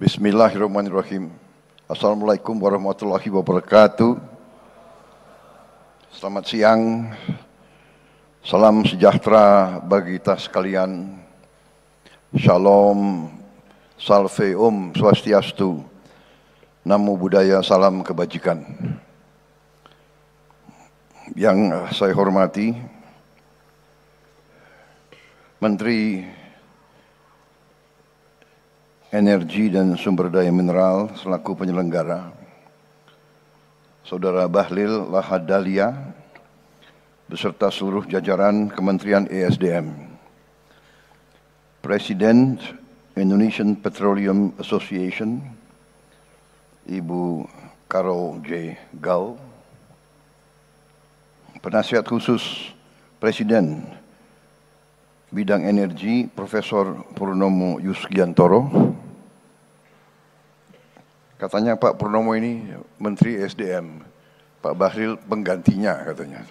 Bismillahirrahmanirrahim. Assalamualaikum warahmatullahi wabarakatuh. Selamat siang. Salam sejahtera bagi kita sekalian. Shalom, salve swastiastu. Namo Buddhaya, salam kebajikan. Yang saya hormati Menteri Energi dan Sumber Daya Mineral selaku penyelenggara, Saudara Bahlil Lahadalia, beserta seluruh jajaran Kementerian ESDM, Presiden Indonesian Petroleum Association, Ibu Carol J. Gau, Penasihat Khusus Presiden Bidang Energi, Profesor Purnomo Yusgiantoro. Katanya Pak Purnomo ini Menteri SDM, Pak Bahlil penggantinya katanya.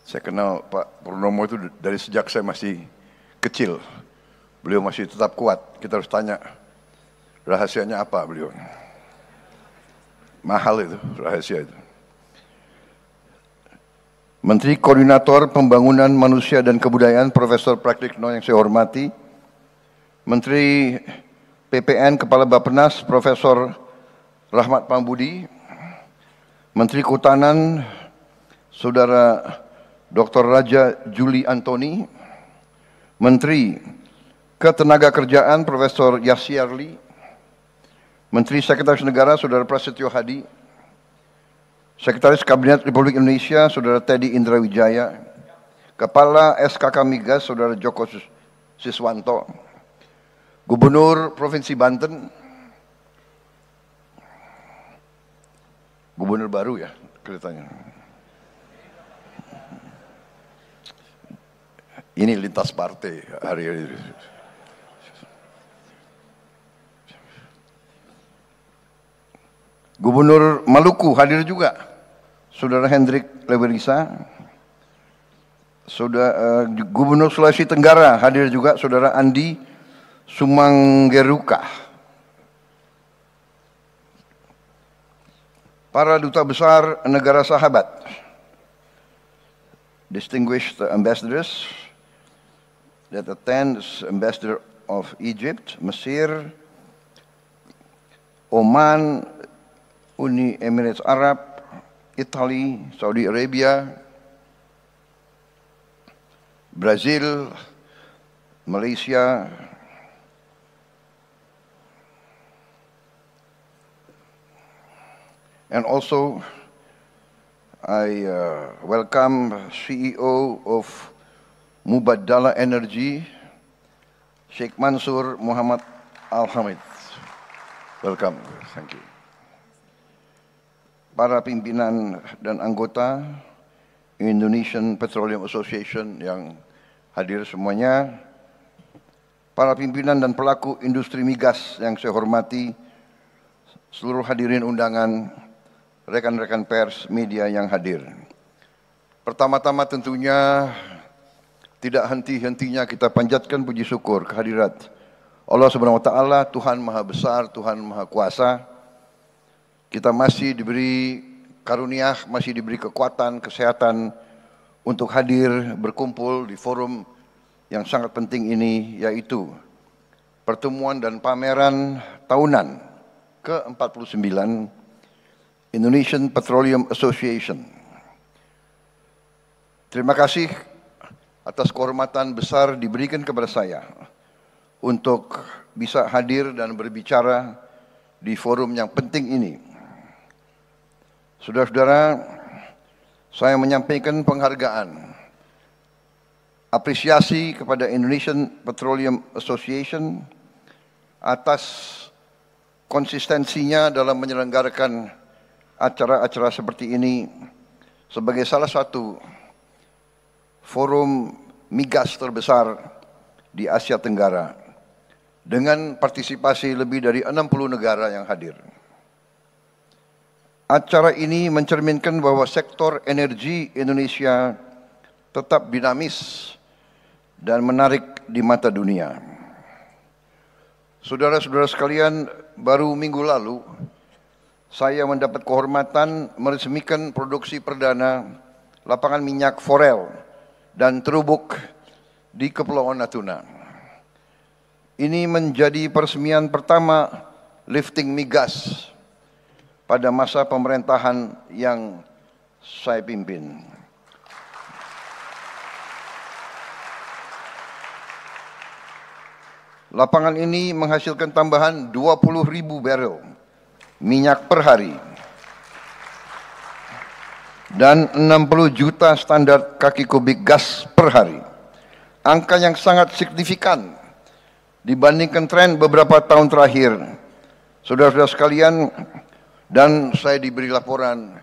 Saya kenal Pak Purnomo itu dari sejak saya masih kecil. Beliau masih tetap kuat. Kita harus tanya rahasianya apa beliau. Mahal itu rahasia itu. Menteri Koordinator Pembangunan Manusia dan Kebudayaan Profesor Praktikno yang saya hormati, Menteri PPN Kepala Bappenas Profesor Rahmat Pambudi, Menteri Kehutanan Saudara Dr. Raja Juli Antoni, Menteri Ketenagakerjaan Profesor Yassi-Arli, Menteri Sekretaris Negara Saudara Prasetyo Hadi, Sekretaris Kabinet Republik Indonesia Saudara Teddy Indrawijaya, Kepala SKK Migas Saudara Joko Siswanto, Gubernur Provinsi Banten, Gubernur baru ya kelihatannya. Ini lintas partai hari-hari. Gubernur Maluku hadir juga, Saudara Hendrik Lewerisa. Gubernur Sulawesi Tenggara hadir juga, Saudara Andi Sumanggeruka. Para duta besar negara sahabat, distinguished ambassadors that attends, Ambassador of Egypt, Mesir, Oman, Uni Emirates Arab, Italy, Saudi Arabia, Brazil, Malaysia, and also I welcome CEO of Mubadala Energy, Sheikh Mansur Muhammad Al-Hamid. Welcome, thank you. Para pimpinan dan anggota Indonesian Petroleum Association yang hadir semuanya, para pimpinan dan pelaku industri migas yang saya hormati, seluruh hadirin undangan, rekan-rekan pers, media yang hadir. Pertama-tama tentunya tidak henti-hentinya kita panjatkan puji syukur kehadirat Allah Subhanahu wa taala, Tuhan Maha Besar, Tuhan Maha Kuasa. Kita masih diberi karunia, masih diberi kekuatan, kesehatan untuk hadir berkumpul di forum yang sangat penting ini, yaitu pertemuan dan pameran tahunan ke-49 Indonesian Petroleum Association. Terima kasih atas kehormatan besar diberikan kepada saya untuk bisa hadir dan berbicara di forum yang penting ini. Saudara-saudara, saya menyampaikan penghargaan, apresiasi kepada Indonesian Petroleum Association atas konsistensinya dalam menyelenggarakan acara-acara seperti ini sebagai salah satu forum migas terbesar di Asia Tenggara dengan partisipasi lebih dari 60 negara yang hadir. Acara ini mencerminkan bahwa sektor energi Indonesia tetap dinamis dan menarik di mata dunia. Saudara-saudara sekalian, baru minggu lalu saya mendapat kehormatan meresmikan produksi perdana lapangan minyak forel dan terubuk di Kepulauan Natuna. Ini menjadi peresmian pertama lifting migas pada masa pemerintahan yang saya pimpin. Lapangan ini menghasilkan tambahan 20.000 barel minyak per hari dan 60 juta standar kaki kubik gas per hari. Angka yang sangat signifikan dibandingkan tren beberapa tahun terakhir. Saudara-saudara sekalian, dan saya diberi laporan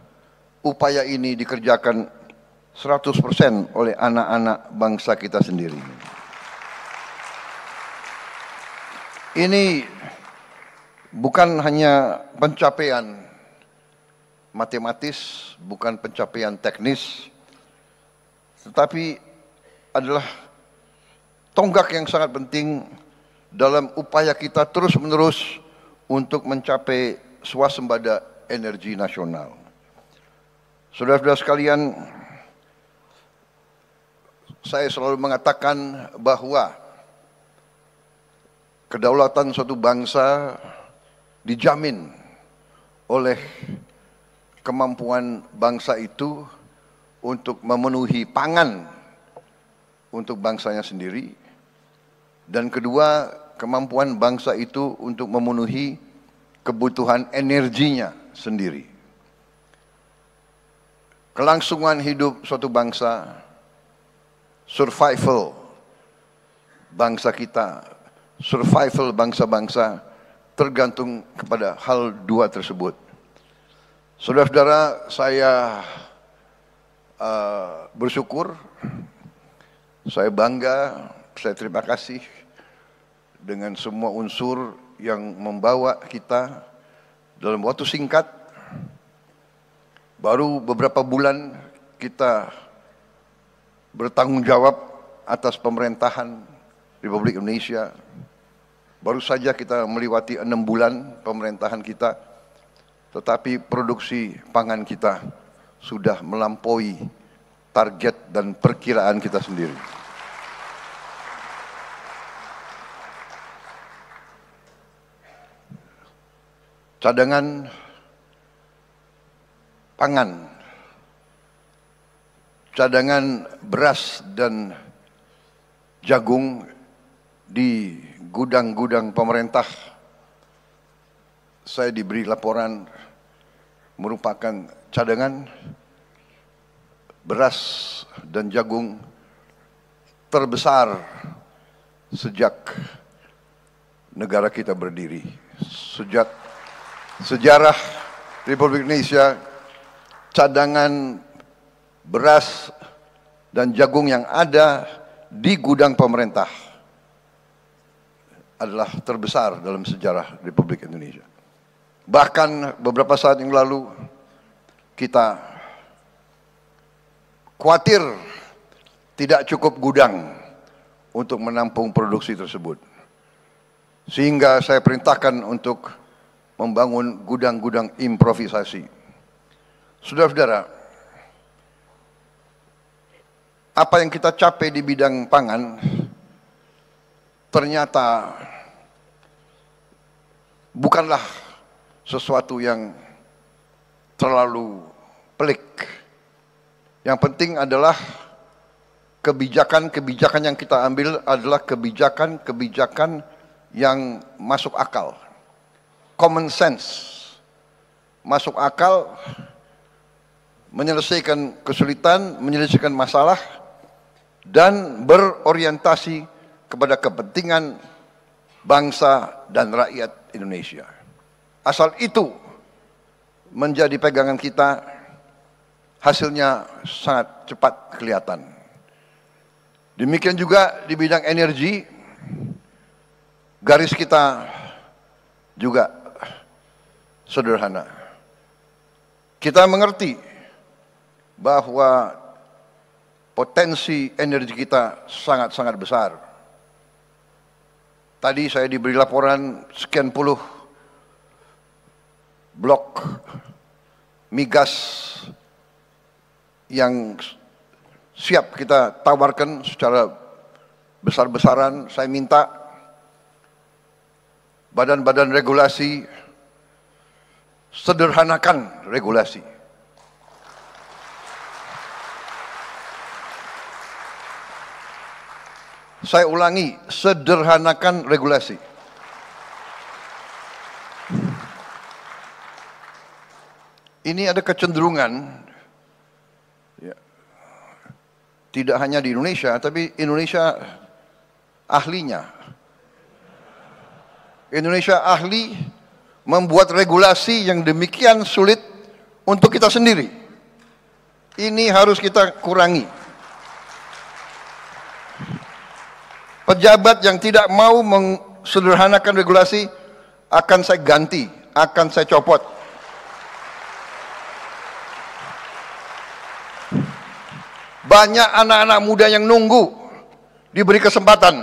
upaya ini dikerjakan 100% oleh anak-anak bangsa kita sendiri. Ini bukan hanya pencapaian matematis, bukan pencapaian teknis, tetapi adalah tonggak yang sangat penting dalam upaya kita terus-menerus untuk mencapai swasembada energi nasional. Saudara-saudara sekalian, saya selalu mengatakan bahwa kedaulatan suatu bangsa dijamin oleh kemampuan bangsa itu untuk memenuhi pangan untuk bangsanya sendiri, dan kedua, kemampuan bangsa itu untuk memenuhi kebutuhan energinya sendiri. Kelangsungan hidup suatu bangsa, survival bangsa kita, survival bangsa-bangsa tergantung kepada hal dua tersebut. Saudara-saudara, saya bersyukur, saya bangga, saya terima kasih dengan semua unsur yang membawa kita dalam waktu singkat. Baru beberapa bulan kita bertanggung jawab atas pemerintahan Republik Indonesia. Baru saja kita melewati 6 bulan pemerintahan kita, tetapi produksi pangan kita sudah melampaui target dan perkiraan kita sendiri. Cadangan pangan, cadangan beras dan jagung di gudang-gudang pemerintah, saya diberi laporan merupakan cadangan beras dan jagung terbesar sejak negara kita berdiri. Sejak sejarah Republik Indonesia, cadangan beras dan jagung yang ada di gudang pemerintah adalah terbesar dalam sejarah Republik Indonesia. Bahkan beberapa saat yang lalu kita khawatir tidak cukup gudang untuk menampung produksi tersebut. Sehingga saya perintahkan untuk membangun gudang-gudang improvisasi. Saudara-saudara, apa yang kita capai di bidang pangan ternyata bukanlah sesuatu yang terlalu pelik. Yang penting adalah kebijakan-kebijakan yang kita ambil adalah kebijakan-kebijakan yang masuk akal. Common sense. Masuk akal, menyelesaikan kesulitan, menyelesaikan masalah, dan berorientasi kepada kepentingan bangsa dan rakyat Indonesia. Asal itu menjadi pegangan kita, hasilnya sangat cepat kelihatan. Demikian juga di bidang energi, garis kita juga sederhana. Kita mengerti bahwa potensi energi kita sangat-sangat besar. Tadi saya diberi laporan sekian puluh blok migas yang siap kita tawarkan secara besar-besaran. Saya minta badan-badan regulasi sederhanakan regulasi. Saya ulangi, sederhanakan regulasi. Ini ada kecenderungan, ya, tidak hanya di Indonesia, tapi Indonesia ahlinya. Indonesia ahli membuat regulasi yang demikian sulit untuk kita sendiri. Ini harus kita kurangi. Pejabat yang tidak mau mensederhanakan regulasi akan saya ganti, akan saya copot. Banyak anak-anak muda yang nunggu diberi kesempatan.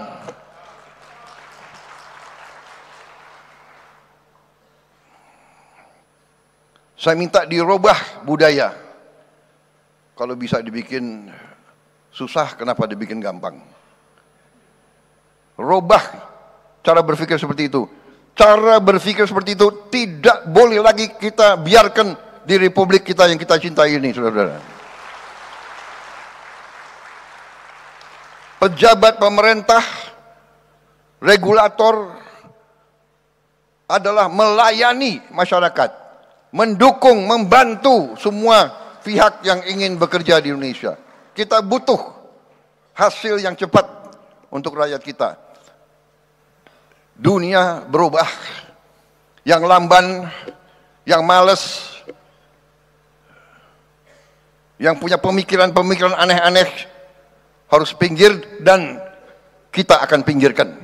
Saya minta dirubah budaya. Kalau bisa dibikin susah, kenapa dibikin gampang? Robah cara berpikir seperti itu. Cara berpikir seperti itu tidak boleh lagi kita biarkan di republik kita yang kita cintai ini, saudara-saudara. Pejabat pemerintah, regulator adalah melayani masyarakat, mendukung, membantu semua pihak yang ingin bekerja di Indonesia. Kita butuh hasil yang cepat untuk rakyat kita. Dunia berubah, yang lamban, yang malas, yang punya pemikiran-pemikiran aneh-aneh harus pinggir, dan kita akan pinggirkan.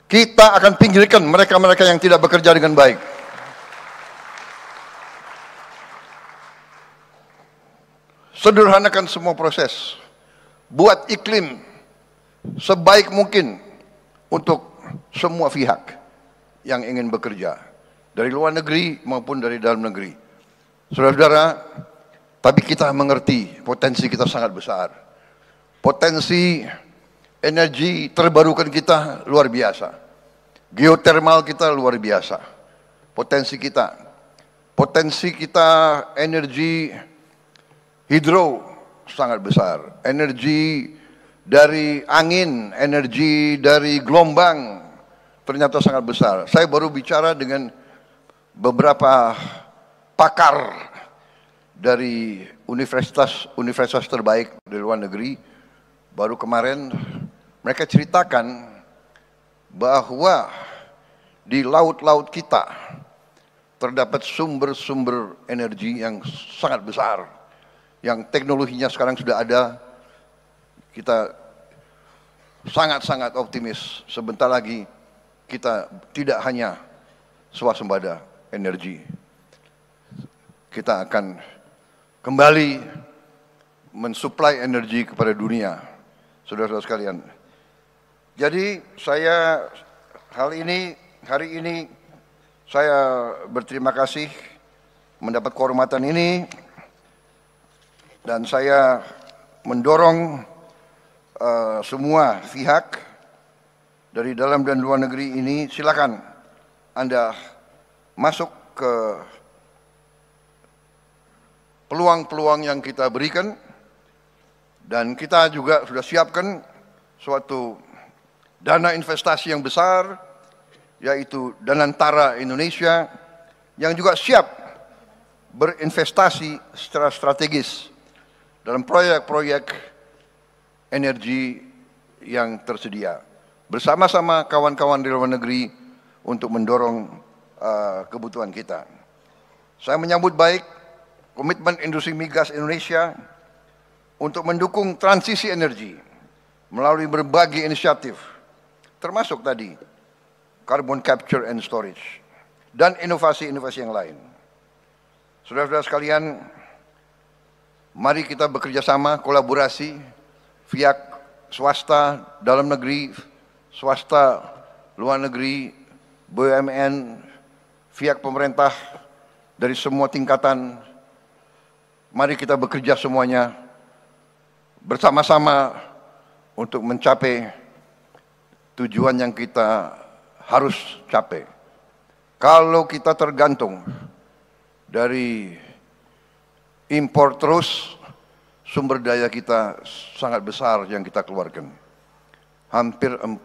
Kita akan pinggirkan mereka-mereka yang tidak bekerja dengan baik. Sederhanakan semua proses. Buat iklim sebaik mungkin untuk semua pihak yang ingin bekerja, dari luar negeri maupun dari dalam negeri. Saudara-saudara, tapi kita mengerti potensi kita sangat besar. Potensi energi terbarukan kita luar biasa. Geotermal kita luar biasa. Potensi kita energi hidro sangat besar. Energi dari angin, energi dari gelombang ternyata sangat besar. Saya baru bicara dengan beberapa pakar dari universitas terbaik di luar negeri. Baru kemarin mereka ceritakan bahwa di laut-laut kita terdapat sumber-sumber energi yang sangat besar, yang teknologinya sekarang sudah ada. Kita sangat-sangat optimis sebentar lagi kita tidak hanya swasembada energi, kita akan kembali mensuplai energi kepada dunia, saudara-saudara sekalian. Jadi hari ini saya berterima kasih mendapat kehormatan ini, dan saya mendorong semua pihak dari dalam dan luar negeri ini, silakan Anda masuk ke peluang-peluang yang kita berikan, dan kita juga sudah siapkan suatu dana investasi yang besar, yaitu Danantara Indonesia, yang juga siap berinvestasi secara strategis dalam proyek-proyek energi yang tersedia, bersama-sama kawan-kawan di luar negeri untuk mendorong kebutuhan kita. Saya menyambut baik komitmen industri migas Indonesia untuk mendukung transisi energi melalui berbagai inisiatif, termasuk tadi carbon capture and storage dan inovasi-inovasi yang lain. Saudara-saudara sekalian, Mari kita bekerja sama, kolaborasi, pihak swasta dalam negeri, swasta luar negeri, BUMN, pihak pemerintah dari semua tingkatan. Mari kita bekerja semuanya bersama-sama untuk mencapai tujuan yang kita harus capai. Kalau kita tergantung dari impor terus, sumber daya kita sangat besar yang kita keluarkan. Hampir 40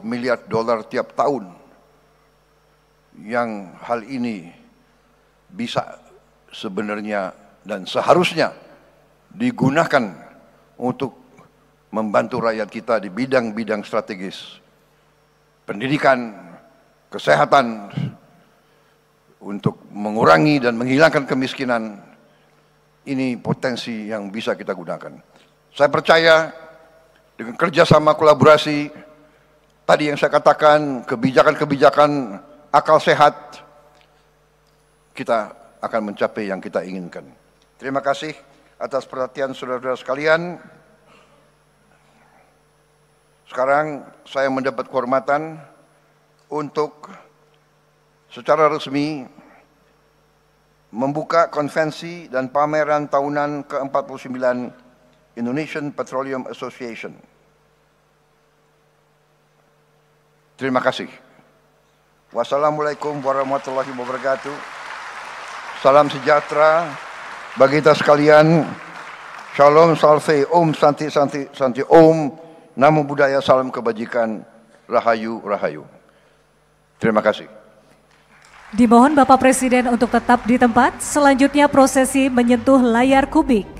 miliar dolar tiap tahun. Yang hal ini bisa sebenarnya dan seharusnya digunakan untuk membantu rakyat kita di bidang-bidang strategis. Pendidikan, kesehatan, untuk mengurangi dan menghilangkan kemiskinan. Ini potensi yang bisa kita gunakan. Saya percaya dengan kerjasama kolaborasi, tadi yang saya katakan, kebijakan-kebijakan akal sehat, kita akan mencapai yang kita inginkan. Terima kasih atas perhatian saudara-saudara sekalian. Sekarang saya mendapat kehormatan untuk secara resmi membuka konvensi dan pameran tahunan ke-49 Indonesian Petroleum Association. Terima kasih. Wassalamualaikum warahmatullahi wabarakatuh. Salam sejahtera bagi kita sekalian. Shalom, salve, om, santi, santi, santi, om. Namo Buddhaya, salam kebajikan. Rahayu, rahayu. Terima kasih. Dimohon Bapak Presiden untuk tetap di tempat. Selanjutnya prosesi menyentuh layar kubik.